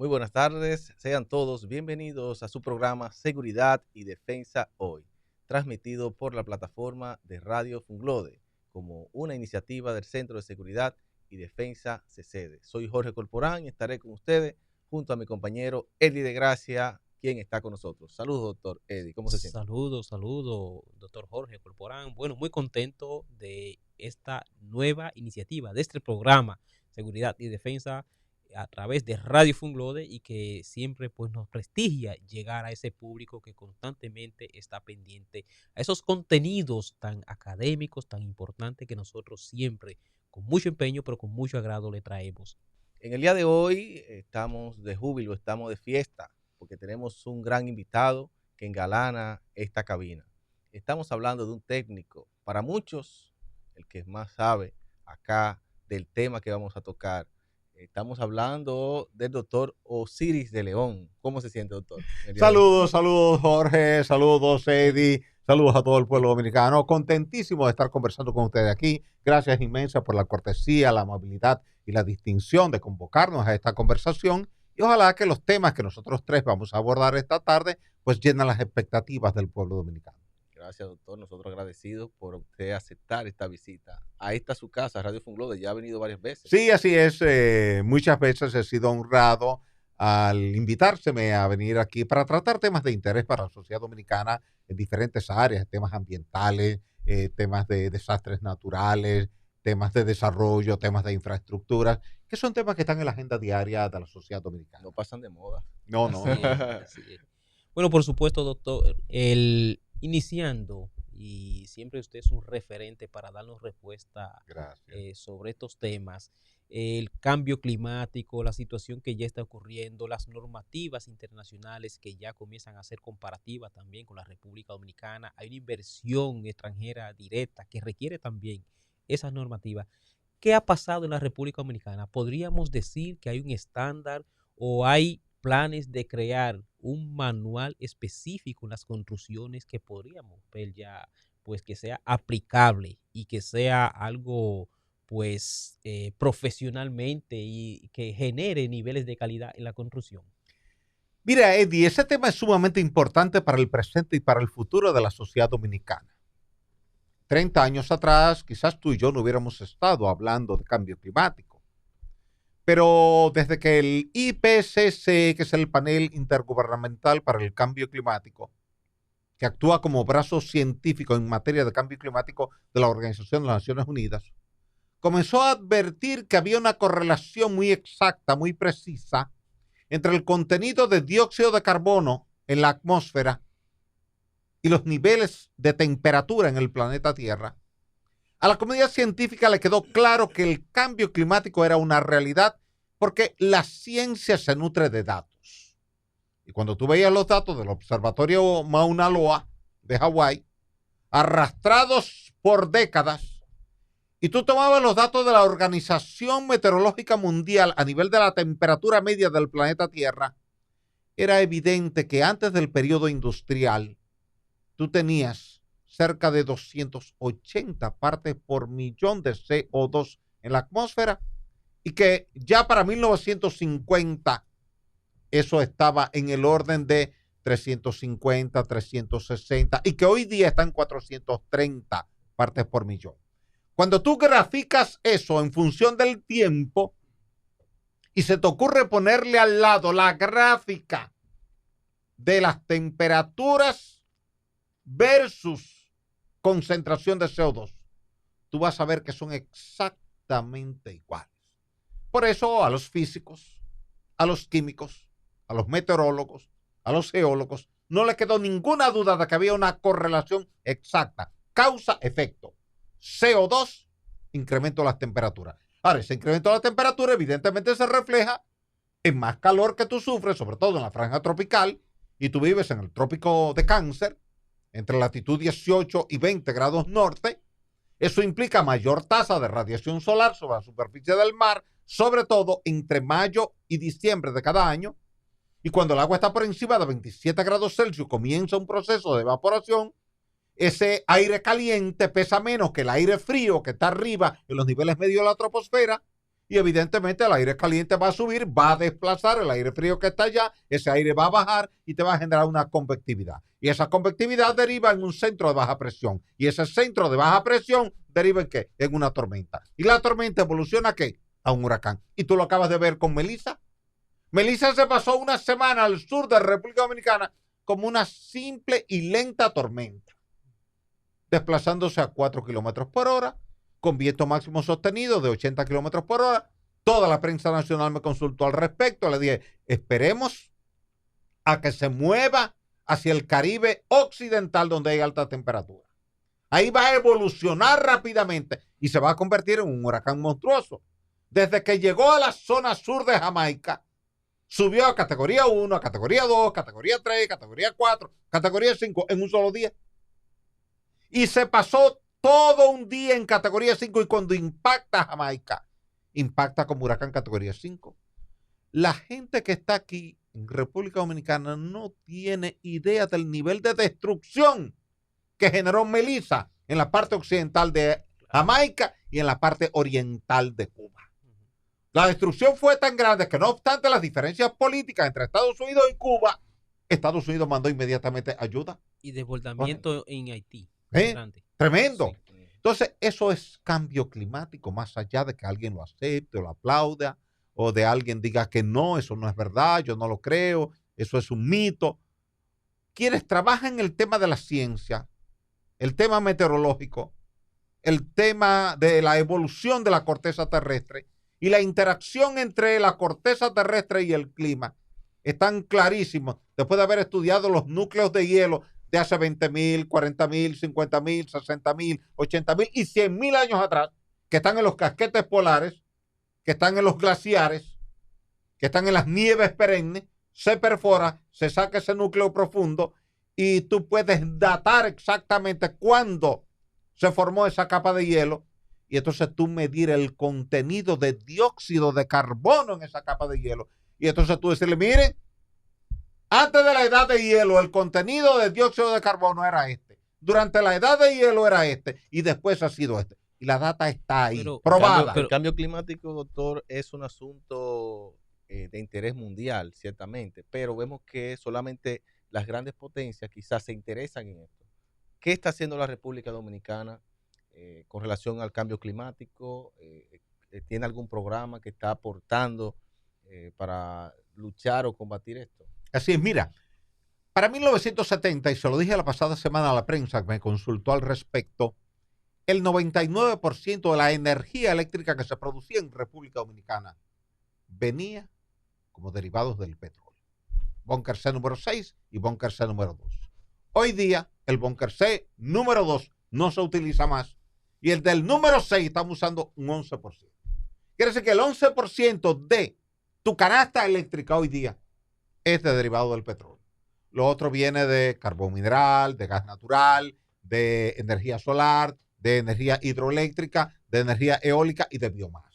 Muy buenas tardes, sean todos bienvenidos a su programa Seguridad y Defensa Hoy, transmitido por la plataforma de Radio Funglode, como una iniciativa del Centro de Seguridad y Defensa CECEDE. Soy Jorge Corporán y estaré con ustedes junto a mi compañero Eddie de Gracia, quien está con nosotros. Saludos, doctor Eddie, ¿cómo se siente? Saludos, doctor Jorge Corporán. Bueno, muy contento de esta nueva iniciativa, de este programa, Seguridad y Defensa, a través de Radio Funglode y que siempre pues nos prestigia llegar a ese público que constantemente está pendiente a esos contenidos tan académicos, tan importantes que nosotros siempre, con mucho empeño, pero con mucho agrado le traemos. En el día de hoy estamos de júbilo, estamos de fiesta, porque tenemos un gran invitado que engalana esta cabina. Estamos hablando de un técnico, para muchos, el que más sabe acá del tema que vamos a tocar. Estamos hablando del doctor Osiris de León. ¿Cómo se siente, doctor, el día de hoy? Saludos Jorge, saludos Eddie, saludos a todo el pueblo dominicano. Contentísimo de estar conversando con ustedes aquí. Gracias inmensa por la cortesía, la amabilidad y la distinción de convocarnos a esta conversación. Y ojalá que los temas que nosotros tres vamos a abordar esta tarde, pues llenen las expectativas del pueblo dominicano. Gracias, doctor. Nosotros agradecidos por usted aceptar esta visita. A esta su casa, Radio Funglode. Ya ha venido varias veces. Sí, así es. Muchas veces he sido honrado al invitárseme a venir aquí para tratar temas de interés para la sociedad dominicana en diferentes áreas, temas ambientales, temas de desastres naturales, temas de desarrollo, temas de infraestructuras, que son temas que están en la agenda diaria de la sociedad dominicana. No pasan de moda. No, no, Así no. es, así es. Bueno, por supuesto, doctor, iniciando, y siempre usted es un referente para darnos respuesta Gracias. sobre estos temas, el cambio climático, la situación que ya está ocurriendo, las normativas internacionales que ya comienzan a ser comparativas también con la República Dominicana, hay una inversión extranjera directa que requiere también esas normativas. ¿Qué ha pasado en la República Dominicana? ¿Podríamos decir que hay un estándar o hay planes de crear un manual específico en las construcciones que podríamos ver ya, pues que sea aplicable y que sea algo, pues, profesionalmente y que genere niveles de calidad en la construcción? Mira, Eddie, ese tema es sumamente importante para el presente y para el futuro de la sociedad dominicana. 30 años atrás, quizás tú y yo no hubiéramos estado hablando de cambio climático. Pero desde que el IPCC, que es el panel intergubernamental para el cambio climático, que actúa como brazo científico en materia de cambio climático de la Organización de las Naciones Unidas, comenzó a advertir que había una correlación muy exacta, muy precisa, entre el contenido de dióxido de carbono en la atmósfera y los niveles de temperatura en el planeta Tierra. A la comunidad científica le quedó claro que el cambio climático era una realidad porque la ciencia se nutre de datos. Y cuando tú veías los datos del observatorio Mauna Loa de Hawái, arrastrados por décadas, y tú tomabas los datos de la Organización Meteorológica Mundial a nivel de la temperatura media del planeta Tierra, era evidente que antes del periodo industrial, tú tenías cerca de 280 partes por millón de CO2 en la atmósfera y que ya para 1950 eso estaba en el orden de 350, 360 y que hoy día está en 430 partes por millón. Cuando tú graficas eso en función del tiempo y se te ocurre ponerle al lado la gráfica de las temperaturas versus concentración de CO2, tú vas a ver que son exactamente iguales. Por eso a los físicos, a los químicos, a los meteorólogos, a los geólogos, no le quedó ninguna duda de que había una correlación exacta, causa-efecto. CO2, incremento de las temperaturas. Ahora, ese incremento de la temperatura evidentemente se refleja en más calor que tú sufres, sobre todo en la franja tropical, y tú vives en el trópico de Cáncer, entre latitud 18 y 20 grados norte. Eso implica mayor tasa de radiación solar sobre la superficie del mar, sobre todo entre mayo y diciembre de cada año. Y cuando el agua está por encima de 27 grados Celsius, comienza un proceso de evaporación. Ese aire caliente pesa menos que el aire frío que está arriba en los niveles medios de la troposfera y evidentemente el aire caliente va a subir, va a desplazar el aire frío que está allá, ese aire va a bajar y te va a generar una convectividad. Y esa convectividad deriva en un centro de baja presión. Y ese centro de baja presión deriva en ¿qué? En una tormenta. Y la tormenta evoluciona ¿a qué? A un huracán. Y tú lo acabas de ver con Melissa. Melissa se pasó una semana al sur de República Dominicana como una simple y lenta tormenta, desplazándose a 4 kilómetros por hora, con viento máximo sostenido de 80 kilómetros por hora. Toda la prensa nacional me consultó al respecto. Le dije, esperemos a que se mueva hacia el Caribe occidental, donde hay alta temperatura. Ahí va a evolucionar rápidamente y se va a convertir en un huracán monstruoso. Desde que llegó a la zona sur de Jamaica, subió a categoría 1, a categoría 2, categoría 3, categoría 4, categoría 5 en un solo día. Y se pasó todo un día en categoría 5 y cuando impacta Jamaica, impacta como huracán categoría 5. La gente que está aquí en República Dominicana no tiene idea del nivel de destrucción que generó Melissa en la parte occidental de Jamaica y en la parte oriental de Cuba. La destrucción fue tan grande que no obstante las diferencias políticas entre Estados Unidos y Cuba, Estados Unidos mandó inmediatamente ayuda. Y desbordamiento en Haití. Tremendo. Sí. Entonces, eso es cambio climático, más allá de que alguien lo acepte o lo aplauda, o de alguien diga que no, eso no es verdad, yo no lo creo, eso es un mito. Quienes trabajan en el tema de la ciencia, el tema meteorológico, el tema de la evolución de la corteza terrestre y la interacción entre la corteza terrestre y el clima, están clarísimos después de haber estudiado los núcleos de hielo de hace 20.000, 40.000, 50.000, 60.000, 80.000 y 100.000 años atrás, que están en los casquetes polares, que están en los glaciares, que están en las nieves perennes, se perfora, se saca ese núcleo profundo y tú puedes datar exactamente cuándo se formó esa capa de hielo y entonces tú medir el contenido de dióxido de carbono en esa capa de hielo y entonces tú decirle, miren, antes de la edad de hielo, el contenido de dióxido de carbono era este. Durante la edad de hielo era este. Y después ha sido este. Y la data está ahí, probada. El cambio climático, doctor, es un asunto de interés mundial, ciertamente. Pero vemos que solamente las grandes potencias quizás se interesan en esto. ¿Qué está haciendo la República Dominicana con relación al cambio climático? ¿Tiene algún programa que está aportando para luchar o combatir esto? Así es, mira, para 1970, y se lo dije la pasada semana a la prensa que me consultó al respecto, el 99% de la energía eléctrica que se producía en República Dominicana venía como derivados del petróleo. Búnker C número 6 y Búnker C número 2. Hoy día, el Búnker C número 2 no se utiliza más y el del número 6 estamos usando un 11%. Quiere decir que el 11% de tu canasta eléctrica hoy día es de derivado del petróleo. Lo otro viene de carbón mineral, de gas natural, de energía solar, de energía hidroeléctrica, de energía eólica y de biomasa.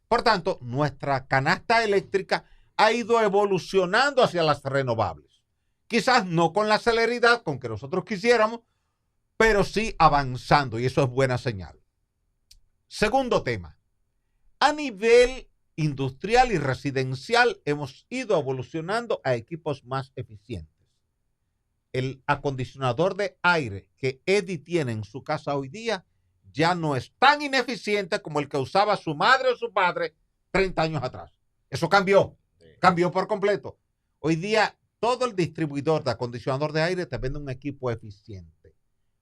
Por tanto, nuestra canasta eléctrica ha ido evolucionando hacia las renovables. Quizás no con la celeridad con que nosotros quisiéramos, pero sí avanzando y eso es buena señal. Segundo tema. A nivel industrial y residencial hemos ido evolucionando a equipos más eficientes. El acondicionador de aire que Eddie tiene en su casa hoy día ya no es tan ineficiente como el que usaba su madre o su padre 30 años atrás. Eso cambió por completo. Hoy día todo el distribuidor de acondicionador de aire te vende un equipo eficiente.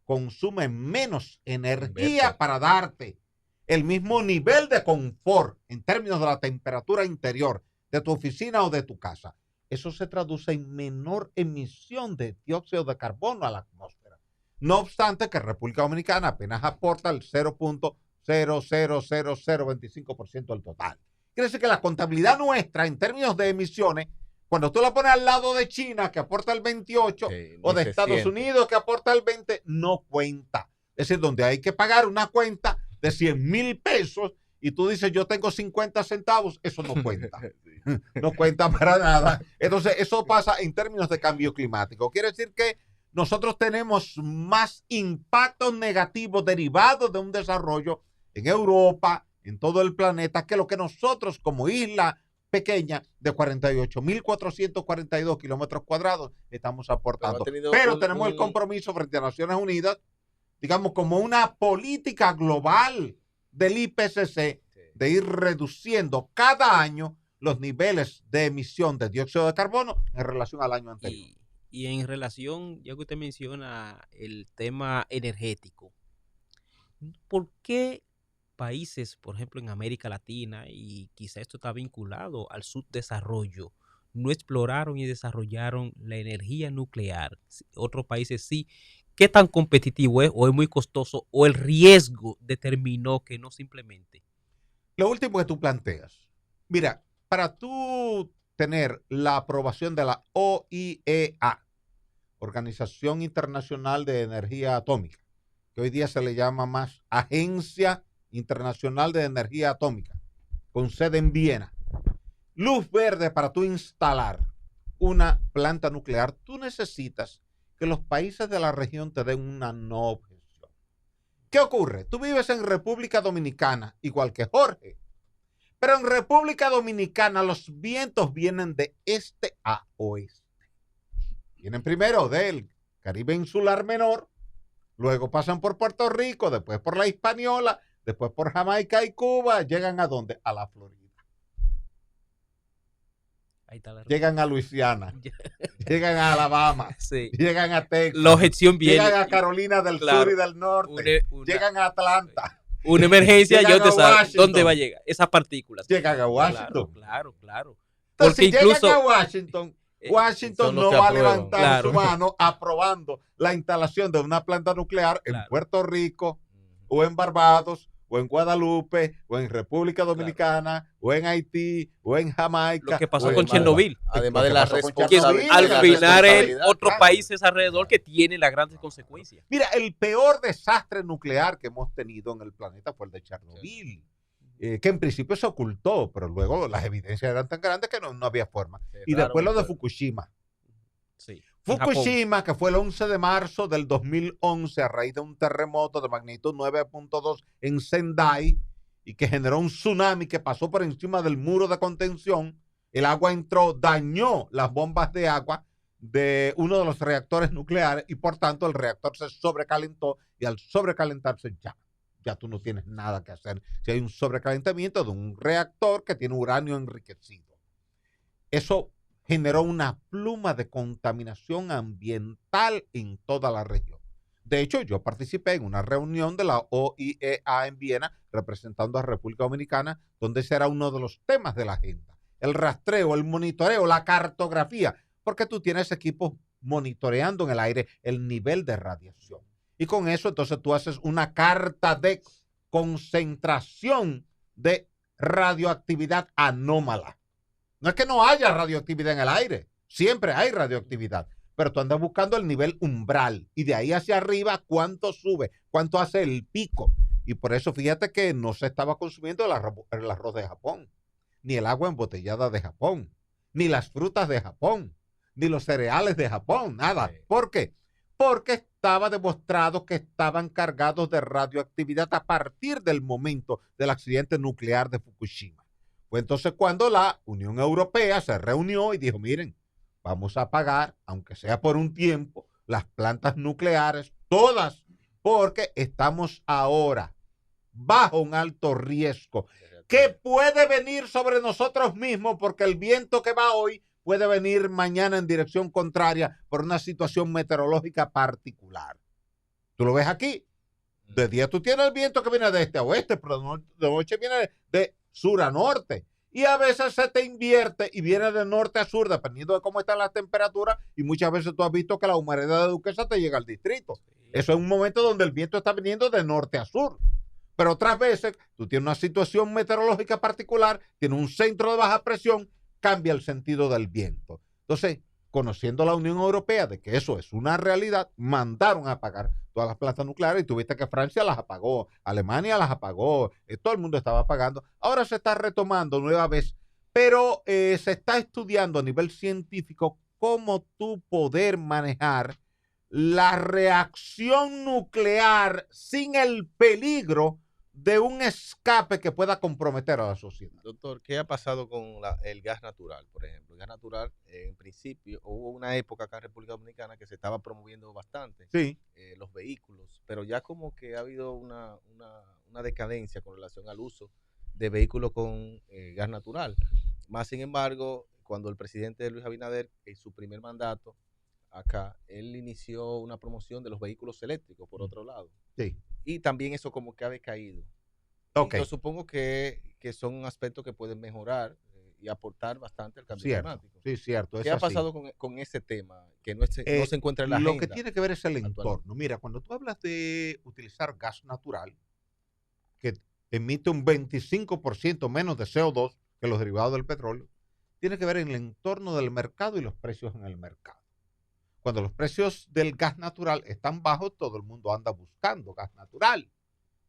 Consume menos energía para darte el mismo nivel de confort en términos de la temperatura interior de tu oficina o de tu casa. Eso se traduce en menor emisión de dióxido de carbono a la atmósfera. No obstante que República Dominicana apenas aporta el 0.00025% del total. Quiere decir que la contabilidad nuestra en términos de emisiones, cuando tú la pones al lado de China, que aporta el 28%, o de Estados Unidos, que aporta el 20%, no cuenta. Es decir, donde hay que pagar una cuenta de 100,000 pesos y tú dices yo tengo 50 centavos, eso no cuenta. No cuenta para nada. Entonces, eso pasa en términos de cambio climático. Quiere decir que nosotros tenemos más impactos negativos derivados de un desarrollo en Europa, en todo el planeta que lo que nosotros como isla pequeña de 48.442 kilómetros cuadrados estamos aportando. Pero tenemos el compromiso frente a Naciones Unidas, digamos, como una política global del IPCC de ir reduciendo cada año los niveles de emisión de dióxido de carbono en relación al año anterior. Y en relación, ya que usted menciona el tema energético, ¿por qué países, por ejemplo, en América Latina, y quizá esto está vinculado al subdesarrollo, no exploraron y desarrollaron la energía nuclear? Otros países sí. ¿Qué tan competitivo es o es muy costoso o el riesgo determinó que no simplemente? Lo último que tú planteas, mira, para tú tener la aprobación de la OIEA, Organización Internacional de Energía Atómica, que hoy día se le llama más Agencia Internacional de Energía Atómica, con sede en Viena, luz verde para tú instalar una planta nuclear, tú necesitas que los países de la región te den una no objeción. ¿Qué ocurre? Tú vives en República Dominicana, igual que Jorge, pero en República Dominicana los vientos vienen de este a oeste. Vienen primero del Caribe Insular Menor, luego pasan por Puerto Rico, después por la Hispaniola, después por Jamaica y Cuba, llegan ¿a dónde? A la Florida. Ahí está la llegan a Luisiana, llegan a Alabama, sí. Llegan a Texas, la objeción viene, llegan a Carolina del Sur y del Norte, llegan a Atlanta. Una emergencia, yo te sabe dónde va a llegar esas partículas. Llegan a Washington. Claro. Entonces, si incluso llegan a Washington no va a levantar su mano aprobando la instalación de una planta nuclear en Puerto Rico o en Barbados o en Guadalupe o en República Dominicana o en Haití o en Jamaica. Lo que pasó con Chernobyl. Además de la responsabilidad. Al final es otros países alrededor que tienen las grandes consecuencias. Mira, el peor desastre nuclear que hemos tenido en el planeta fue el de Chernobyl. Que en principio se ocultó, pero luego las evidencias eran tan grandes que no había forma. Y después lo de Fukushima. Sí, Fukushima, que fue el 11 de marzo del 2011 a raíz de un terremoto de magnitud 9.2 en Sendai y que generó un tsunami que pasó por encima del muro de contención. El agua entró, dañó las bombas de agua de uno de los reactores nucleares y por tanto el reactor se sobrecalentó y al sobrecalentarse ya tú no tienes nada que hacer si hay un sobrecalentamiento de un reactor que tiene uranio enriquecido. Eso generó una pluma de contaminación ambiental en toda la región. De hecho, yo participé en una reunión de la OIEA en Viena representando a República Dominicana, donde ese era uno de los temas de la agenda. El rastreo, el monitoreo, la cartografía, porque tú tienes equipos monitoreando en el aire el nivel de radiación. Y con eso entonces tú haces una carta de concentración de radioactividad anómala. No es que no haya radioactividad en el aire, siempre hay radioactividad, pero tú andas buscando el nivel umbral y de ahí hacia arriba cuánto sube, cuánto hace el pico. Y por eso fíjate que no se estaba consumiendo el arroz de Japón, ni el agua embotellada de Japón, ni las frutas de Japón, ni los cereales de Japón, nada. ¿Por qué? Porque estaba demostrado que estaban cargados de radioactividad a partir del momento del accidente nuclear de Fukushima. Fue entonces cuando la Unión Europea se reunió y dijo, miren, vamos a pagar, aunque sea por un tiempo, las plantas nucleares, todas, porque estamos ahora bajo un alto riesgo que puede venir sobre nosotros mismos porque el viento que va hoy puede venir mañana en dirección contraria por una situación meteorológica particular. Tú lo ves aquí. De día tú tienes el viento que viene de este a oeste, pero de noche viene de sur a norte. Y a veces se te invierte y viene de norte a sur, dependiendo de cómo están las temperaturas. Y muchas veces tú has visto que la humedad de Duquesa te llega al distrito. Eso es un momento donde el viento está viniendo de norte a sur. Pero otras veces tú tienes una situación meteorológica particular, tienes un centro de baja presión, cambia el sentido del viento. Entonces, conociendo la Unión Europea de que eso es una realidad, mandaron a apagar todas las plantas nucleares y tuviste que Francia las apagó, Alemania las apagó, todo el mundo estaba apagando. Ahora se está retomando nueva vez, pero se está estudiando a nivel científico cómo tú poder manejar la reacción nuclear sin el peligro de un escape que pueda comprometer a la sociedad. Doctor, ¿qué ha pasado con el gas natural, por ejemplo? El gas natural, en principio, hubo una época acá en República Dominicana que se estaba promoviendo bastante Sí. los vehículos, pero ya como que ha habido una decadencia con relación al uso de vehículos con gas natural. Más sin embargo, cuando el presidente Luis Abinader, en su primer mandato acá, él inició una promoción de los vehículos eléctricos, por otro lado. Sí. Y también eso como que ha decaído. Ok. Yo supongo que son aspectos que pueden mejorar y aportar bastante al cambio Cierto. climático. Sí, cierto. ¿Qué ha pasado con ese tema que no se encuentra en la agenda? Lo que tiene que ver es el actualmente? entorno. Mira, cuando tú hablas de utilizar gas natural, que emite un 25% menos de CO2 que los derivados del petróleo, tiene que ver en el entorno del mercado y los precios en el mercado. Cuando los precios del gas natural están bajos, todo el mundo anda buscando gas natural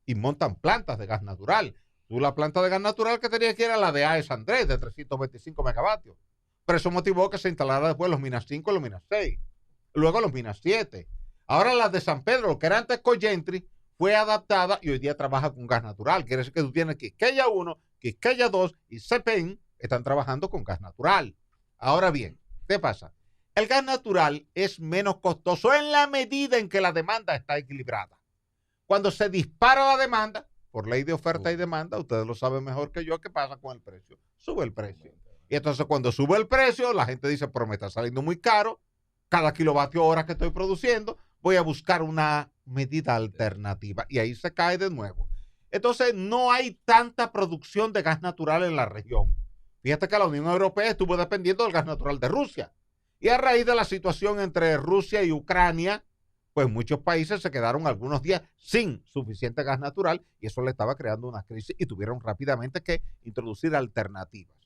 y montan plantas de gas natural. Tú la planta de gas natural que tenías que ir a la de AES Andrés, de 325 megavatios. Pero eso motivó que se instalara después los Minas 5 y los Minas 6. Luego los Minas 7. Ahora las de San Pedro, que era antes Coyentri, fue adaptada y hoy día trabaja con gas natural. Quiere decir que tú tienes Quisqueya 1, Quisqueya 2 y CPEN están trabajando con gas natural. Ahora bien, ¿qué pasa? El gas natural es menos costoso en la medida en que la demanda está equilibrada. Cuando se dispara la demanda, por ley de oferta y demanda, ustedes lo saben mejor que yo, ¿qué pasa con el precio? Sube el precio. Y entonces cuando sube el precio, la gente dice, pero me está saliendo muy caro, cada kilovatio hora que estoy produciendo, voy a buscar una medida alternativa. Y ahí se cae de nuevo. Entonces no hay tanta producción de gas natural en la región. Fíjate que la Unión Europea estuvo dependiendo del gas natural de Rusia. Y a raíz de la situación entre Rusia y Ucrania, pues muchos países se quedaron algunos días sin suficiente gas natural y eso le estaba creando una crisis y tuvieron rápidamente que introducir alternativas.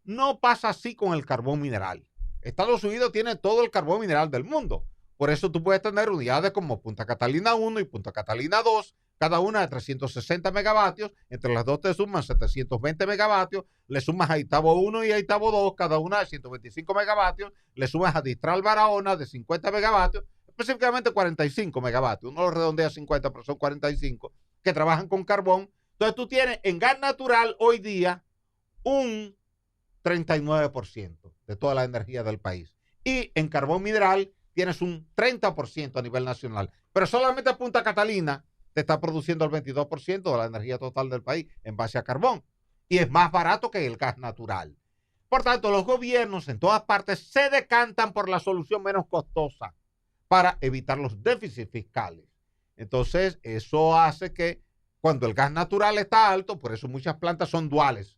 No pasa así con el carbón mineral. Estados Unidos tiene todo el carbón mineral del mundo. Por eso tú puedes tener unidades como Punta Catalina 1 y Punta Catalina 2, cada una de 360 megavatios. Entre las dos te suman 720 megavatios. Le sumas a Itabo 1 y a Itabo 2, cada una de 125 megavatios. Le sumas a Distral Barahona de 50 megavatios, específicamente 45 megavatios. Uno lo redondea a 50, pero son 45, que trabajan con carbón. Entonces tú tienes en gas natural hoy día un 39% de toda la energía del país. Y en carbón mineral tienes un 30% a nivel nacional. Pero solamente Punta Catalina te está produciendo el 22% de la energía total del país en base a carbón. Y es más barato que el gas natural. Por tanto, los gobiernos en todas partes se decantan por la solución menos costosa para evitar los déficits fiscales. Entonces, eso hace que cuando el gas natural está alto, por eso muchas plantas son duales.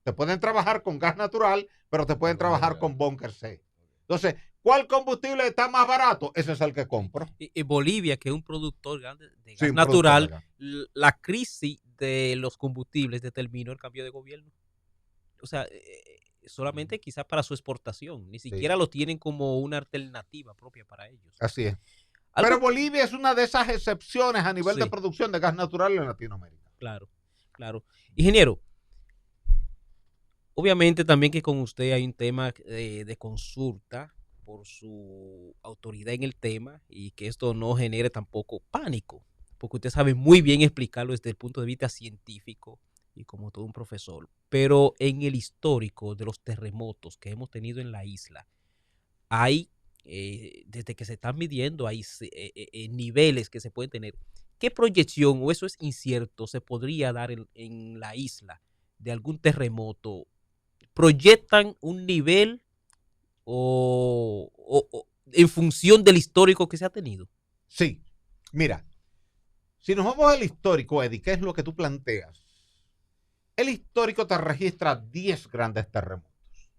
Te pueden trabajar con gas natural, pero te pueden trabajar con búnker C. Entonces, ¿cuál combustible está más barato? Ese es el que compro. En Bolivia, que es un productor grande de gas natural, la crisis de los combustibles determinó el cambio de gobierno. O sea, solamente quizás para su exportación. Ni siquiera lo tienen como una alternativa propia para ellos. Así es. Pero Bolivia es una de esas excepciones a nivel de producción de gas natural en Latinoamérica. Claro, claro. Ingeniero, obviamente también que con usted hay un tema de consulta por su autoridad en el tema y que esto no genere tampoco pánico, porque usted sabe muy bien explicarlo desde el punto de vista científico y como todo un profesor. Pero en el histórico de los terremotos que hemos tenido en la isla, hay, desde que se están midiendo, hay niveles que se pueden tener. ¿Qué proyección, o eso es incierto, se podría dar en la isla de algún terremoto? ¿Proyectan un nivel o en función del histórico que se ha tenido? Sí. Mira, si nos vamos al histórico, Eddie, ¿qué es lo que tú planteas? El histórico te registra 10 grandes terremotos.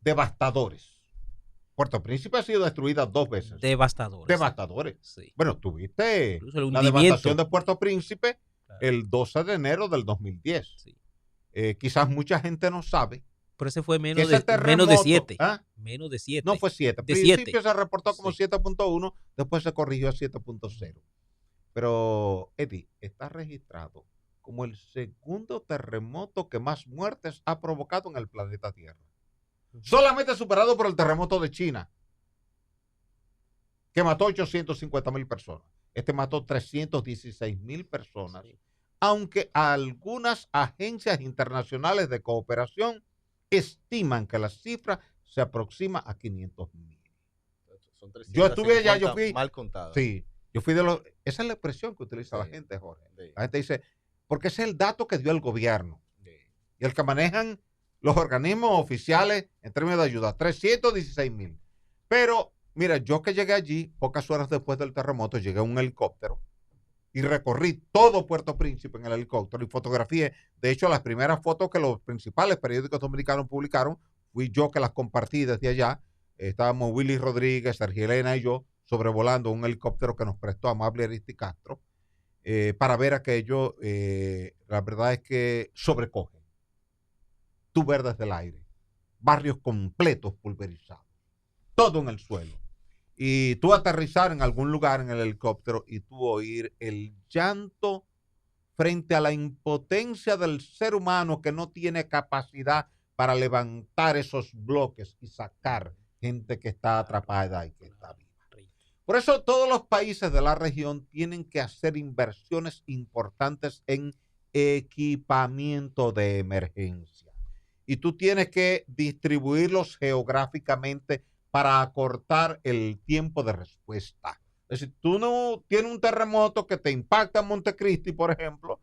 Devastadores. Puerto Príncipe ha sido destruida 2 veces. Devastadores. Devastadores. Sí. Bueno, tuviste la devastación de Puerto Príncipe el 12 de enero del 2010. Sí. Quizás mucha gente no sabe. Pero ese fue menos de 7. Menos de 7. No fue 7. Al principio se reportó como 7.1, después se corrigió a 7.0. Pero, Eddie, está registrado como el segundo terremoto que más muertes ha provocado en el planeta Tierra. Solamente superado por el terremoto de China, que mató 850,000 personas. Este mató 316,000 personas, Sí. aunque algunas agencias internacionales de cooperación estiman que la cifra se aproxima a 500,000. Son Yo estuve allá, 350 mal contadas. sí, yo fui de los, esa es la expresión que utiliza la Sí. gente, Jorge. Sí. La gente dice, porque ese es el dato que dio el gobierno Sí. y el que manejan los organismos oficiales en términos de ayuda, 316,000. Pero, mira, yo que llegué allí, pocas horas después del terremoto, llegué a un helicóptero y recorrí todo Puerto Príncipe en el helicóptero y fotografié. De hecho, las primeras fotos que los principales periódicos dominicanos publicaron, fui yo que las compartí desde allá. Estábamos Willy Rodríguez, Sergio Elena y yo sobrevolando un helicóptero que nos prestó Amable Aristi Castro para ver aquello. La verdad es que sobrecoge. Tú ver desde el aire, barrios completos pulverizados, todo en el suelo. Y tú aterrizar en algún lugar en el helicóptero y tú oír el llanto frente a la impotencia del ser humano que no tiene capacidad para levantar esos bloques y sacar gente que está atrapada y que está viva. Por eso todos los países de la región tienen que hacer inversiones importantes en equipamiento de emergencia. Y tú tienes que distribuirlos geográficamente para acortar el tiempo de respuesta. Es decir, tú no tienes un terremoto que te impacta en Montecristi, por ejemplo.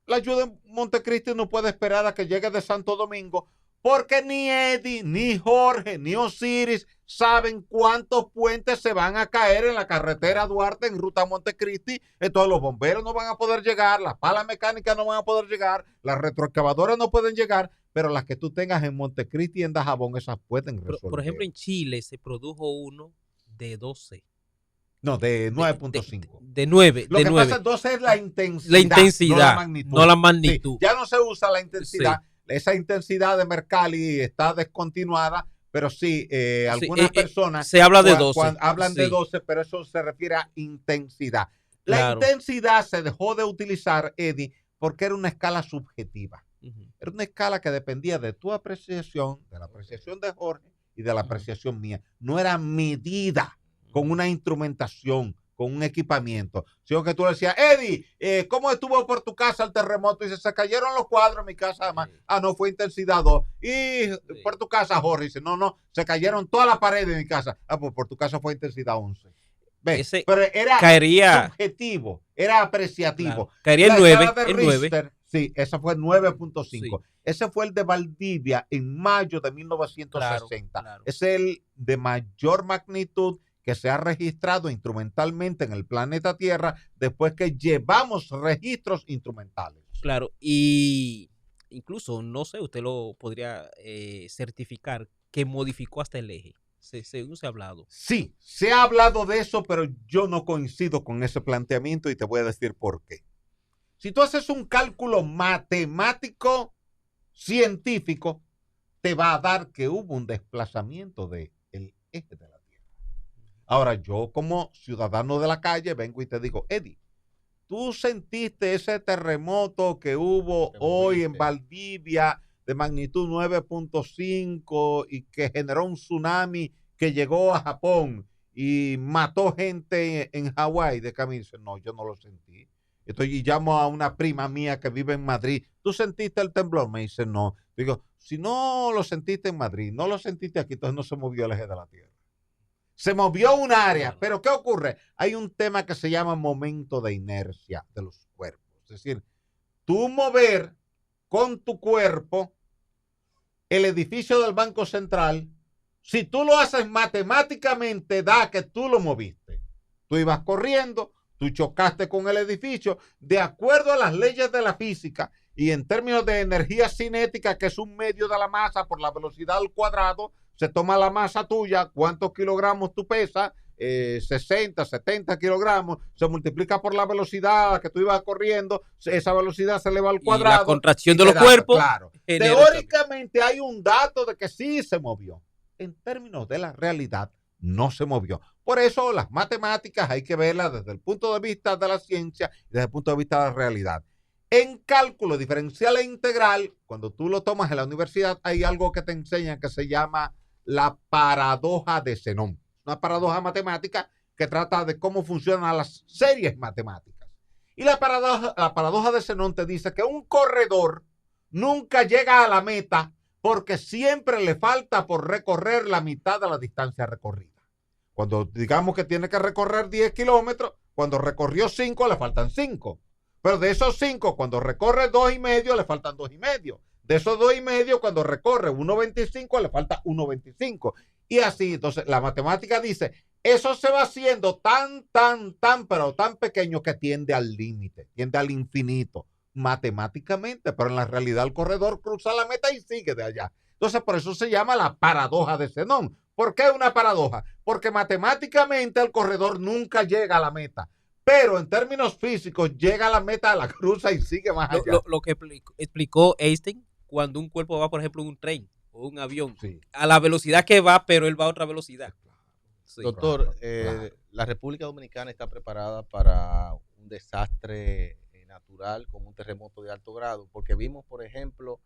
La ayuda en Montecristi no puede esperar a que llegue de Santo Domingo, porque ni Eddie, ni Jorge, ni Osiris saben cuántos puentes se van a caer en la carretera Duarte en ruta a Montecristi. Entonces los bomberos no van a poder llegar, las palas mecánicas no van a poder llegar, las retroexcavadoras no pueden llegar, pero las que tú tengas en Montecristi y en Dajabón, esas pueden resolver. Por ejemplo, en Chile se produjo uno de 12. No, de 9.5. De 9. Lo de que 9. pasa es 12 es la intensidad. La intensidad, no la magnitud. no la magnitud. Sí, ya no se usa la intensidad. Sí. Esa intensidad de Mercalli está descontinuada, pero sí, algunas personas se habla de 12. Hablan de Sí. 12, pero eso se refiere a intensidad. La Claro. intensidad se dejó de utilizar, Eddie, porque era una escala subjetiva. Ujú. Era una escala que dependía de tu apreciación, de la apreciación de Jorge y de la apreciación mía. No era medida con una instrumentación, con un equipamiento. Sino que tú le decías, Eddie, ¿cómo estuvo por tu casa el terremoto? Y dice, se cayeron los cuadros en mi casa, además. Sí. Ah, no, fue intensidad 2. Y Sí. por tu casa, Jorge, dice, no, se cayeron todas las paredes de mi casa. Ah, pues por tu casa fue intensidad 11. ¿Ves? Pero era subjetivo, era apreciativo. Claro. Caería el 9. El 9. Sí, esa fue 9.5. Sí. Ese fue el de Valdivia en mayo de 1960. Claro. Es el de mayor magnitud que se ha registrado instrumentalmente en el planeta Tierra después que llevamos registros instrumentales. Claro, y incluso, no sé, usted lo podría certificar que modificó hasta el eje, según se ha hablado. Sí, se ha hablado de eso, pero yo no coincido con ese planteamiento y te voy a decir por qué. Si tú haces un cálculo matemático, científico, te va a dar que hubo un desplazamiento del eje de la Tierra. Ahora, yo como ciudadano de la calle vengo y te digo, Eddie, ¿tú sentiste ese terremoto que hubo hoy en Valdivia de magnitud 9.5 y que generó un tsunami que llegó a Japón y mató gente en Hawái de camino? No, yo no lo sentí. Y llamo a una prima mía que vive en Madrid. ¿Tú sentiste el temblor? Me dice, no. Digo, si no lo sentiste en Madrid, no lo sentiste aquí, entonces no se movió el eje de la Tierra. Se movió un área, pero ¿qué ocurre? Hay un tema que se llama momento de inercia de los cuerpos. Es decir, tú mover con tu cuerpo el edificio del Banco Central, si tú lo haces matemáticamente, da que tú lo moviste. Tú ibas corriendo, tú chocaste con el edificio, de acuerdo a las leyes de la física y en términos de energía cinética, que es un medio de la masa por la velocidad al cuadrado, se toma la masa tuya, cuántos kilogramos tú pesas, 60, 70 kilogramos, se multiplica por la velocidad que tú ibas corriendo, esa velocidad se eleva al cuadrado. Y la contracción de los cuerpos. Claro. Teóricamente hay un dato de que sí se movió. En términos de la realidad, no se movió. Por eso las matemáticas hay que verlas desde el punto de vista de la ciencia y desde el punto de vista de la realidad. En cálculo diferencial e integral, cuando tú lo tomas en la universidad, hay algo que te enseñan que se llama la paradoja de Zenón. Una paradoja matemática que trata de cómo funcionan las series matemáticas. Y la paradoja de Zenón te dice que un corredor nunca llega a la meta porque siempre le falta por recorrer la mitad de la distancia recorrida. Cuando digamos que tiene que recorrer 10 kilómetros, cuando recorrió 5 le faltan 5. Pero de esos 5, cuando recorre 2,5 le faltan 2,5. De esos 2,5, cuando recorre 1,25 le falta 1,25. Y así, entonces la matemática dice, eso se va haciendo pero tan pequeño que tiende al límite, tiende al infinito, matemáticamente, pero en la realidad el corredor cruza la meta y sigue de allá. Entonces por eso se llama la paradoja de Zenón. ¿Por qué una paradoja? Porque matemáticamente el corredor nunca llega a la meta, pero en términos físicos llega a la meta, la cruza y sigue más allá. Lo que explicó Einstein, cuando un cuerpo va, por ejemplo, en un tren o un avión, Sí. a la velocidad que va, pero él va a otra velocidad. Sí. Doctor, claro. la República Dominicana está preparada para un desastre natural como un terremoto de alto grado, porque vimos, por ejemplo,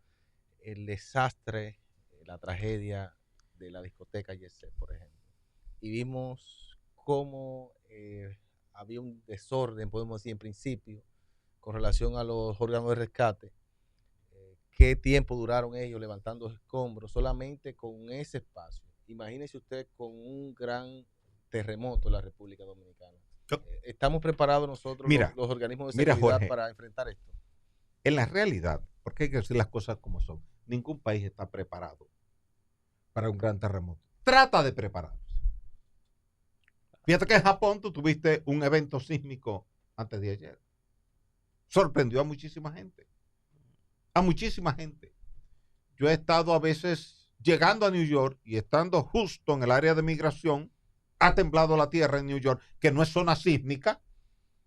el desastre, la tragedia de la discoteca Yeset, por ejemplo, y vimos cómo había un desorden, podemos decir en principio, con relación a los órganos de rescate. ¿Qué tiempo duraron ellos levantando escombros solamente con ese espacio? Imagínese usted con un gran terremoto en la República Dominicana. ¿Estamos preparados nosotros, los organismos de seguridad, Jorge, para enfrentar esto? En la realidad, porque hay que decir las cosas como son, ningún país está preparado para un gran terremoto. Trata de prepararse. Fíjate que en Japón tú tuviste un evento sísmico antes de ayer. Sorprendió a muchísima gente. A muchísima gente. Yo he estado a veces llegando a New York y estando justo en el área de migración, ha temblado la tierra en New York, que no es zona sísmica,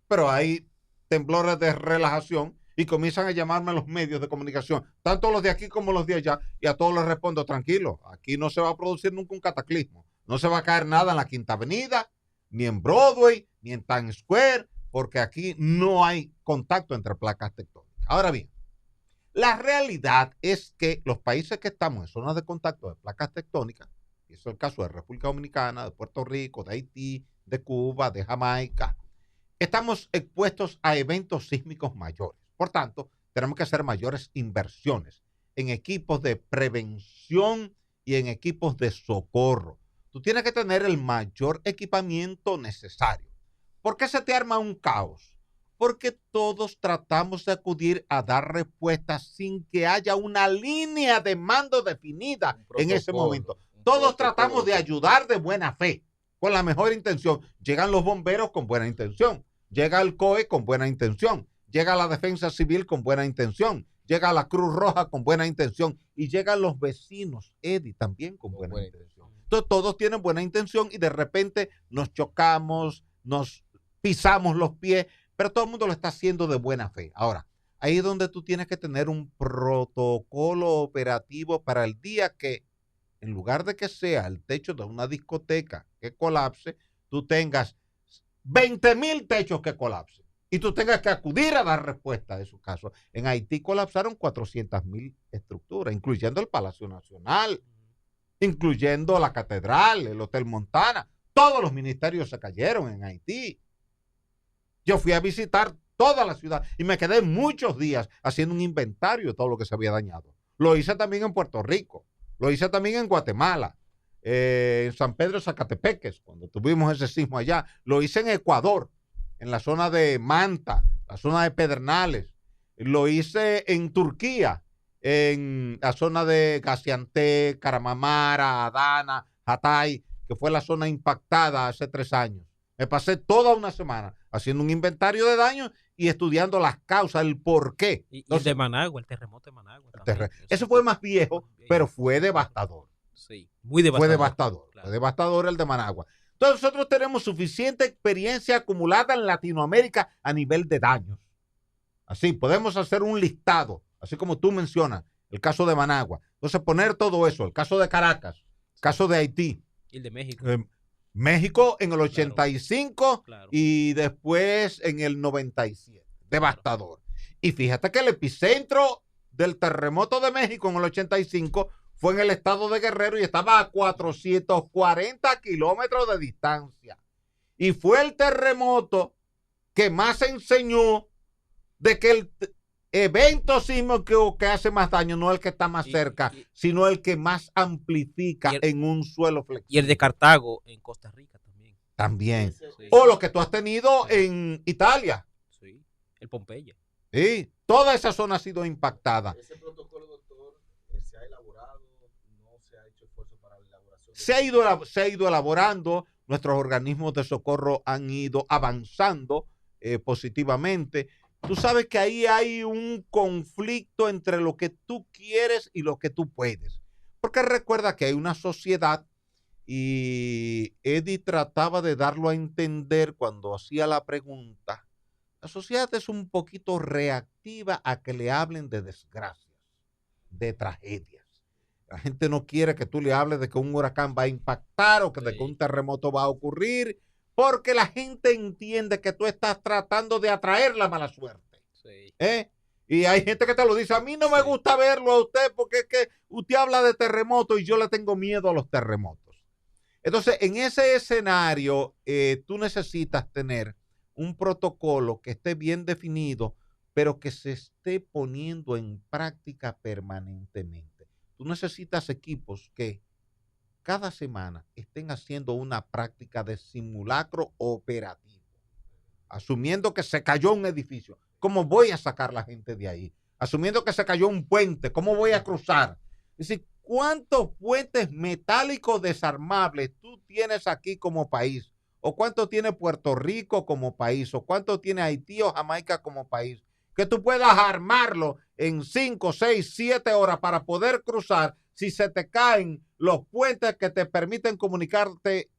pero hay temblores de relajación y comienzan a llamarme los medios de comunicación, tanto los de aquí como los de allá, y a todos les respondo, tranquilo, aquí no se va a producir nunca un cataclismo, no se va a caer nada en la Quinta Avenida, ni en Broadway, ni en Times Square, porque aquí no hay contacto entre placas tectónicas. Ahora bien, la realidad es que los países que estamos en zonas de contacto de placas tectónicas, y eso es el caso de República Dominicana, de Puerto Rico, de Haití, de Cuba, de Jamaica, estamos expuestos a eventos sísmicos mayores. Por tanto, tenemos que hacer mayores inversiones en equipos de prevención y en equipos de socorro. Tú tienes que tener el mayor equipamiento necesario. ¿Por qué se te arma un caos? Porque todos tratamos de acudir a dar respuestas sin que haya una línea de mando definida en ese momento. Todos tratamos de ayudar de buena fe, con la mejor intención. Llegan los bomberos con buena intención, llega el COE con buena intención, llega la Defensa Civil con buena intención, llega la Cruz Roja con buena intención y llegan los vecinos, Eddie, también con buena intención. Entonces todos tienen buena intención y de repente nos chocamos, nos pisamos los pies, pero todo el mundo lo está haciendo de buena fe. Ahora, ahí es donde tú tienes que tener un protocolo operativo para el día que, en lugar de que sea el techo de una discoteca que colapse, tú tengas 20,000 techos que colapsen y tú tengas que acudir a dar respuesta a esos casos. En Haití colapsaron 400,000 estructuras, incluyendo el Palacio Nacional, incluyendo la Catedral, el Hotel Montana. Todos los ministerios se cayeron en Haití. Yo fui a visitar toda la ciudad y me quedé muchos días haciendo un inventario de todo lo que se había dañado. Lo hice también en Puerto Rico, lo hice también en Guatemala, en San Pedro Zacatepeques, cuando tuvimos ese sismo allá. Lo hice en Ecuador, en la zona de Manta, la zona de Pedernales. Lo hice en Turquía, en la zona de Gaziantep, Caramamara, Adana, Hatay, que fue la zona impactada hace 3 años. Me pasé toda una semana haciendo un inventario de daños y estudiando las causas, el por qué. Y el de Managua, el terremoto de Managua. Ese fue más viejo, pero fue devastador. Sí, muy devastador. Fue devastador, claro. Fue devastador el de Managua. Entonces nosotros tenemos suficiente experiencia acumulada en Latinoamérica a nivel de daños. Así, podemos hacer un listado, así como tú mencionas, el caso de Managua. Entonces poner todo eso, el caso de Caracas, el caso de Haití. Y el de México. México en el 85, claro. Y después en el 97. Devastador. Y fíjate que el epicentro del terremoto de México en el 85 fue en el estado de Guerrero y estaba a 440 kilómetros de distancia. Y fue el terremoto que más enseñó de que el evento sísmico que hace más daño no es el que está más cerca, sino el que más amplifica en un suelo flexible. Y el de Cartago en Costa Rica también. También. Sí. O lo que tú has tenido en Italia. Sí, el Pompeya. Sí, toda esa zona ha sido impactada. Ese protocolo, doctor, se ha elaborado, no se ha hecho esfuerzo para la elaboración. Se ha ido elaborando, nuestros organismos de socorro han ido avanzando positivamente. Tú sabes que ahí hay un conflicto entre lo que tú quieres y lo que tú puedes. Porque recuerda que hay una sociedad y Eddie trataba de darlo a entender cuando hacía la pregunta. La sociedad es un poquito reactiva a que le hablen de desgracias, de tragedias. La gente no quiere que tú le hables de que un huracán va a impactar o que de que un terremoto va a ocurrir, porque la gente entiende que tú estás tratando de atraer la mala suerte. Sí. Y hay gente que te lo dice, a mí no me gusta verlo a usted porque es que usted habla de terremotos y yo le tengo miedo a los terremotos. Entonces, en ese escenario, tú necesitas tener un protocolo que esté bien definido, pero que se esté poniendo en práctica permanentemente. Tú necesitas equipos que cada semana estén haciendo una práctica de simulacro operativo, asumiendo que se cayó un edificio. ¿Cómo voy a sacar la gente de ahí? Asumiendo que se cayó un puente, ¿cómo voy a cruzar? Es decir, ¿cuántos puentes metálicos desarmables tú tienes aquí como país? ¿O cuánto tiene Puerto Rico como país? ¿O cuánto tiene Haití o Jamaica como país? Que tú puedas armarlo en 5, 6, 7 horas para poder cruzar si se te caen los puentes que te permiten comunicarte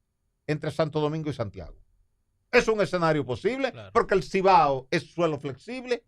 entre Santo Domingo y Santiago. Es un escenario posible, claro, porque el Cibao es suelo flexible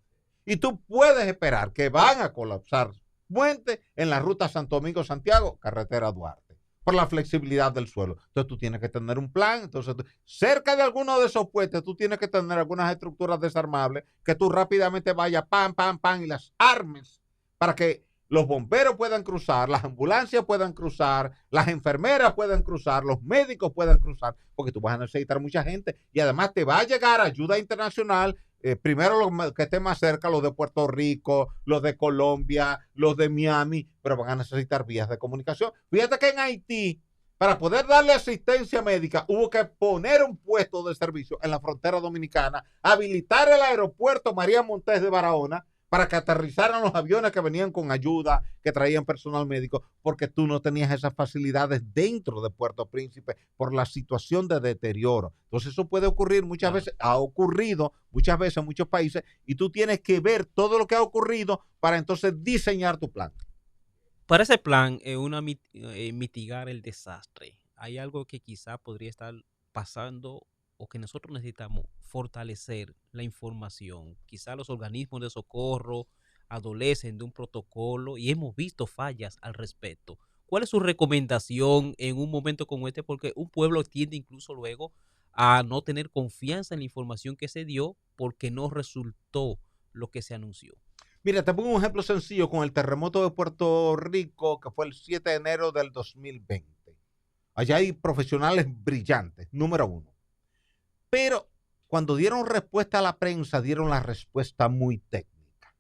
y tú puedes esperar que van a colapsar puentes en la ruta Santo Domingo-Santiago, carretera Duarte, por la flexibilidad del suelo. Entonces tú tienes que tener un plan. Entonces, cerca de alguno de esos puentes, tú tienes que tener algunas estructuras desarmables que tú rápidamente vayas, pam, pam, pam, y las armes para que los bomberos puedan cruzar, las ambulancias puedan cruzar, las enfermeras puedan cruzar, los médicos puedan cruzar, porque tú vas a necesitar mucha gente y además te va a llegar ayuda internacional. Primero los que estén más cerca, los de Puerto Rico, los de Colombia, los de Miami, pero van a necesitar vías de comunicación. Fíjate que en Haití, para poder darle asistencia médica, hubo que poner un puesto de servicio en la frontera dominicana, habilitar el aeropuerto María Montes de Barahona para que aterrizaran los aviones que venían con ayuda, que traían personal médico, porque tú no tenías esas facilidades dentro de Puerto Príncipe por la situación de deterioro. Entonces eso puede ocurrir muchas veces, ha ocurrido muchas veces en muchos países, y tú tienes que ver todo lo que ha ocurrido para entonces diseñar tu plan. Para ese plan, mitigar el desastre, hay algo que quizá podría estar pasando o que nosotros necesitamos fortalecer la información. Quizá los organismos de socorro adolecen de un protocolo y hemos visto fallas al respecto. ¿Cuál es su recomendación en un momento como este? Porque un pueblo tiende incluso luego a no tener confianza en la información que se dio porque no resultó lo que se anunció. Mira, te pongo un ejemplo sencillo con el terremoto de Puerto Rico, que fue el 7 de enero del 2020. Allá hay profesionales brillantes, número uno. Pero cuando dieron respuesta a la prensa, dieron la respuesta muy técnica.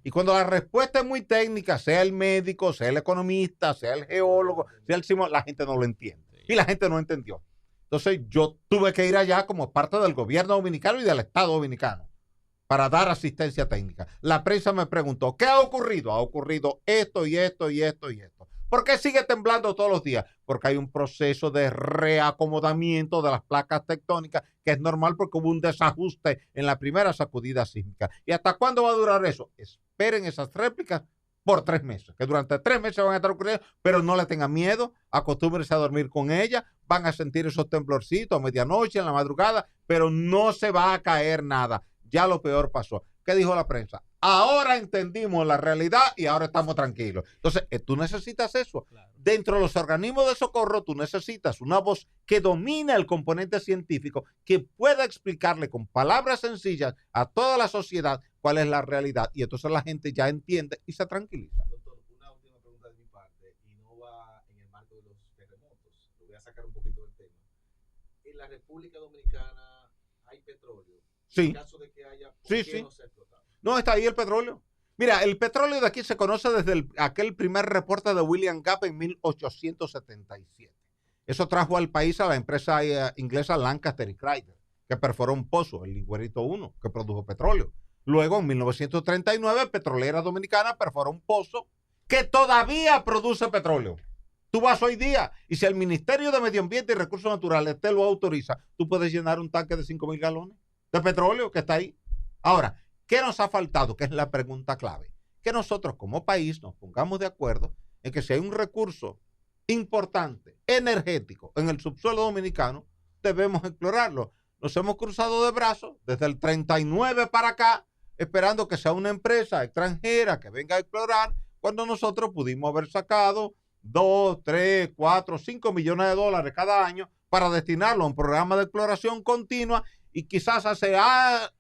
Y cuando la respuesta es muy técnica, sea el médico, sea el economista, sea el geólogo, sea el sismólogo, la gente no lo entiende. Y la gente no entendió. Entonces yo tuve que ir allá como parte del gobierno dominicano y del Estado dominicano para dar asistencia técnica. La prensa me preguntó, ¿qué ha ocurrido? Ha ocurrido esto y esto y esto y esto. ¿Por qué sigue temblando todos los días? Porque hay un proceso de reacomodamiento de las placas tectónicas que es normal porque hubo un desajuste en la primera sacudida sísmica. ¿Y hasta cuándo va a durar eso? Esperen esas réplicas por 3 meses, que durante 3 meses van a estar ocurriendo, pero no le tengan miedo, acostúmbrense a dormir con ella, van a sentir esos temblorcitos a medianoche, en la madrugada, pero no se va a caer nada. Ya lo peor pasó. ¿Qué dijo la prensa? Ahora entendimos la realidad y ahora estamos tranquilos. Entonces, tú necesitas eso. Claro. Dentro de los organismos de socorro, tú necesitas una voz que domine el componente científico, que pueda explicarle con palabras sencillas a toda la sociedad cuál es la realidad. Y entonces la gente ya entiende y se tranquiliza. Doctor, una última pregunta de mi parte, y no va en el marco de los terremotos. Lo voy a sacar un poquito del tema. en la República Dominicana hay petróleo. Sí. En caso de que haya, ¿por Sí, qué sí. no se ha explotado? No, está ahí el petróleo. Mira, el petróleo de aquí se conoce desde aquel primer reporte de William Gapp en 1877. Eso trajo al país a la empresa inglesa Lancaster y Cryder, que perforó un pozo, el Higuerito 1, que produjo petróleo. Luego, en 1939, Petrolera Dominicana perforó un pozo que todavía produce petróleo. Tú vas hoy día y si el Ministerio de Medio Ambiente y Recursos Naturales te lo autoriza, tú puedes llenar un tanque de 5,000 galones de petróleo que está ahí. Ahora, ¿qué nos ha faltado? Que es la pregunta clave. Que nosotros como país nos pongamos de acuerdo en que si hay un recurso importante, energético, en el subsuelo dominicano, debemos explorarlo. Nos hemos cruzado de brazos desde el 39 para acá, esperando que sea una empresa extranjera que venga a explorar, cuando nosotros pudimos haber sacado 2, 3, 4, 5 millones de dólares cada año para destinarlo a un programa de exploración continua y quizás hace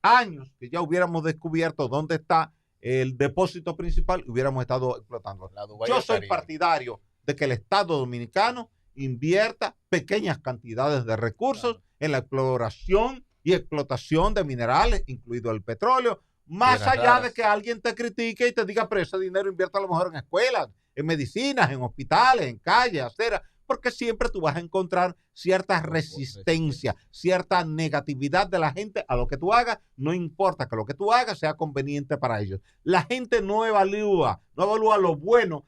años que ya hubiéramos descubierto dónde está el depósito principal y hubiéramos estado explotando. Yo soy partidario de que el Estado dominicano invierta pequeñas cantidades de recursos en la exploración y explotación de minerales, incluido el petróleo, más allá de que alguien te critique y te diga, pero ese dinero invierte a lo mejor en escuelas, en medicinas, en hospitales, en calles, aceras, porque siempre tú vas a encontrar cierta resistencia, cierta negatividad de la gente a lo que tú hagas, no importa que lo que tú hagas sea conveniente para ellos. La gente no evalúa lo bueno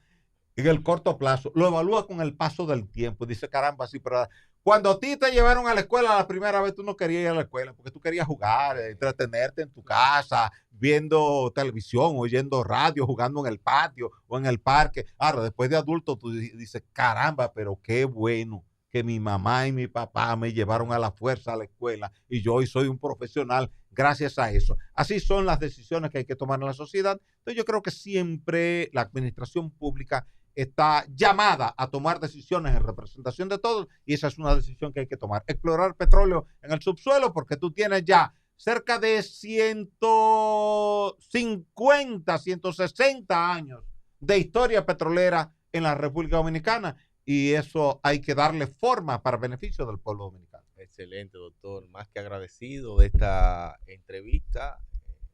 en el corto plazo, lo evalúa con el paso del tiempo. Dice, caramba, sí, pero cuando a ti te llevaron a la escuela la primera vez, tú no querías ir a la escuela porque tú querías jugar, entretenerte en tu casa, viendo televisión, oyendo radio, jugando en el patio o en el parque. Ahora, después de adulto, tú dices, caramba, pero qué bueno que mi mamá y mi papá me llevaron a la fuerza a la escuela y yo hoy soy un profesional gracias a eso. Así son las decisiones que hay que tomar en la sociedad. Entonces yo creo que siempre la administración pública está llamada a tomar decisiones en representación de todos y esa es una decisión que hay que tomar. Explorar petróleo en el subsuelo porque tú tienes ya cerca de 150, 160 años de historia petrolera en la República Dominicana y eso hay que darle forma para beneficio del pueblo dominicano. Excelente, doctor. Más que agradecido de esta entrevista.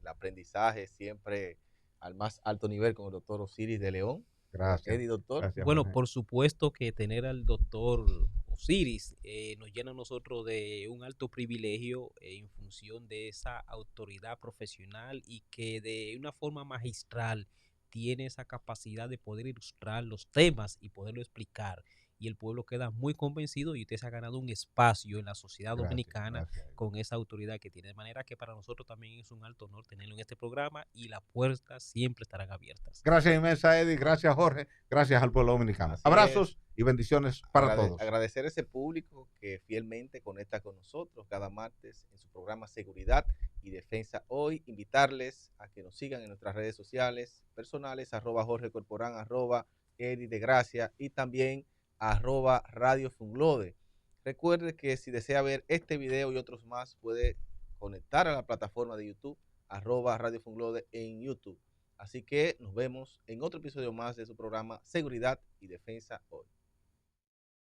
El aprendizaje siempre al más alto nivel con el doctor Osiris de León. Gracias. Eddie, doctor. Gracias, Bueno, Jorge. por supuesto que tener al doctor Osiris nos llena a nosotros de un alto privilegio en función de esa autoridad profesional y que de una forma magistral tiene esa capacidad de poder ilustrar los temas y poderlo explicar. Y el pueblo queda muy convencido y usted se ha ganado un espacio en la sociedad dominicana Gracias. con esa autoridad que tiene. De manera que para nosotros también es un alto honor tenerlo en este programa y las puertas siempre estarán abiertas. Gracias inmensa, Eddie. Gracias, Jorge. Gracias al pueblo dominicano. Así Abrazos y bendiciones para todos. Agradecer a ese público que fielmente conecta con nosotros cada martes en su programa Seguridad y Defensa Hoy. Invitarles a que nos sigan en nuestras redes sociales personales, @Jorge Corporán, @Eddie de Gracia y también @Radio Funglode. Recuerde que si desea ver este video y otros más, puede conectar a la plataforma de YouTube, @Radio Funglode en YouTube. Así que nos vemos en otro episodio más de su programa Seguridad y Defensa Hoy.